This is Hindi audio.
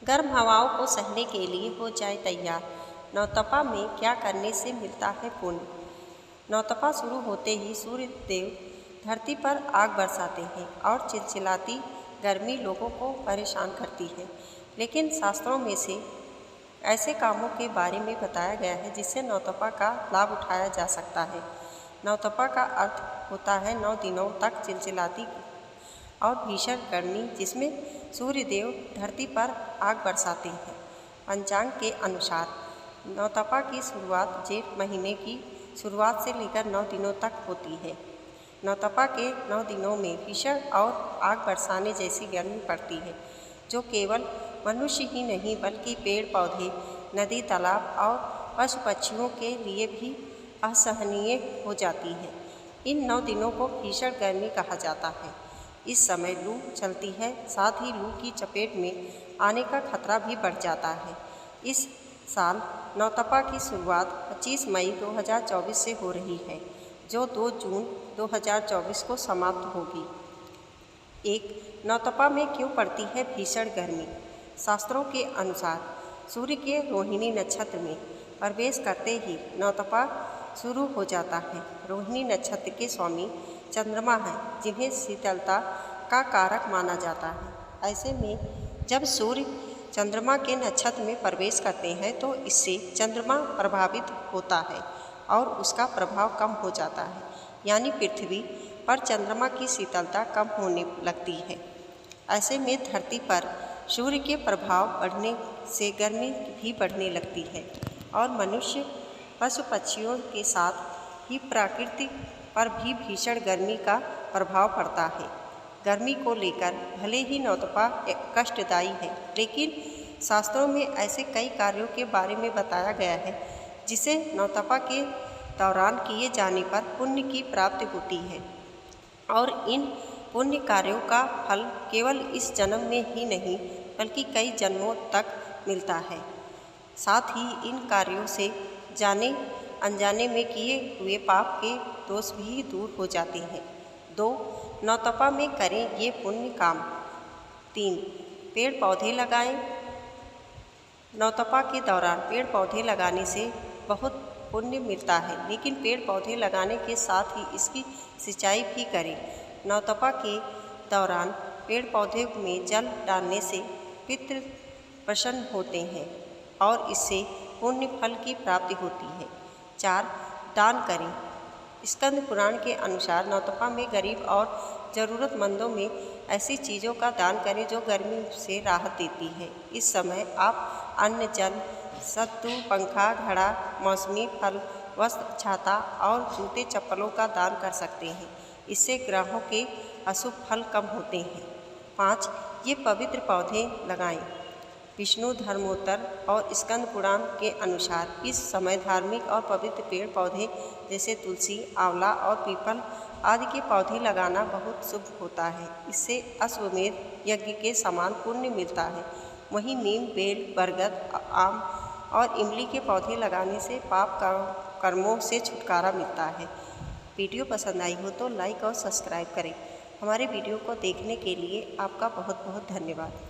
गर्म हवाओं को सहने के लिए हो जाए तैयार। नौतपा में क्या करने से मिलता है पुण्य। नौतपा शुरू होते ही सूर्य देव धरती पर आग बरसाते हैं और चिलचिलाती गर्मी लोगों को परेशान करती है। लेकिन शास्त्रों में से ऐसे कामों के बारे में बताया गया है जिससे नौतपा का लाभ उठाया जा सकता है। नौतपा का अर्थ होता है 9 दिनों तक चिलचिलाती और भीषण गर्मी जिसमें सूर्य देव धरती पर आग बरसाते हैं। पंचांग के अनुसार नौतपा की शुरुआत जेठ महीने की शुरुआत से लेकर 9 दिनों तक होती है। नौतपा के 9 दिनों में भीषण और आग बरसाने जैसी गर्मी पड़ती है जो केवल मनुष्य ही नहीं बल्कि पेड़ पौधे, नदी, तालाब और पशु पक्षियों के लिए भी असहनीय हो जाती है। इन 9 दिनों को भीषण गर्मी कहा जाता है। इस समय लू चलती है, साथ ही लू की चपेट में आने का खतरा भी बढ़ जाता है। इस साल नौतपा की शुरुआत 25 मई 2024 से हो रही है जो 2 जून 2024 को समाप्त होगी। एक नौतपा में क्यों पड़ती है भीषण गर्मी। शास्त्रों के अनुसार सूर्य के रोहिणी नक्षत्र में प्रवेश करते ही नौतपा शुरू हो जाता है। रोहिणी नक्षत्र के स्वामी चंद्रमा हैं जिन्हें शीतलता का कारक माना जाता है। ऐसे में जब सूर्य चंद्रमा के नक्षत्र में प्रवेश करते हैं तो इससे चंद्रमा प्रभावित होता है और उसका प्रभाव कम हो जाता है, यानी पृथ्वी पर चंद्रमा की शीतलता कम होने लगती है। ऐसे में धरती पर सूर्य के प्रभाव बढ़ने से गर्मी भी बढ़ने लगती है और मनुष्य, पशु पक्षियों के साथ ही प्रकृति पर भी भीषण गर्मी का प्रभाव पड़ता है। गर्मी को लेकर भले ही नौतपा कष्टदायी है, लेकिन शास्त्रों में ऐसे कई कार्यों के बारे में बताया गया है जिसे नौतपा के दौरान किए जाने पर पुण्य की प्राप्ति होती है और इन पुण्य कार्यों का फल केवल इस जन्म में ही नहीं बल्कि कई जन्मों तक मिलता है। साथ ही इन कार्यों से जाने अनजाने में किए हुए पाप के दोष भी दूर हो जाते हैं। 2 नौतपा में करें ये पुण्य काम। 3 पेड़ पौधे लगाएं। नौतपा के दौरान पेड़ पौधे लगाने से बहुत पुण्य मिलता है, लेकिन पेड़ पौधे लगाने के साथ ही इसकी सिंचाई भी करें। नौतपा के दौरान पेड़ पौधे में जल डालने से पितृ प्रसन्न होते हैं और इससे पुण्य फल की प्राप्ति होती है। 4 दान करें। स्कंद पुराण के अनुसार नौतपा में गरीब और ज़रूरतमंदों में ऐसी चीज़ों का दान करें जो गर्मी से राहत देती है। इस समय आप अन्न, जल, सत्तू, पंखा, घड़ा, मौसमी फल, वस्त्र, छाता और जूते चप्पलों का दान कर सकते हैं। इससे ग्रहों के अशुभ फल कम होते हैं। 5 ये पवित्र पौधे लगाएं। विष्णु धर्मोत्तर और स्कंद पुराण के अनुसार इस समय धार्मिक और पवित्र पेड़ पौधे जैसे तुलसी, आंवला और पीपल आदि के पौधे लगाना बहुत शुभ होता है। इससे अश्वमेध यज्ञ के समान पुण्य मिलता है। वहीं नीम, बेल, बरगद, आम और इमली के पौधे लगाने से पाप कर्मों से छुटकारा मिलता है। वीडियो पसंद आई हो तो लाइक और सब्सक्राइब करें। हमारे वीडियो को देखने के लिए आपका बहुत बहुत धन्यवाद।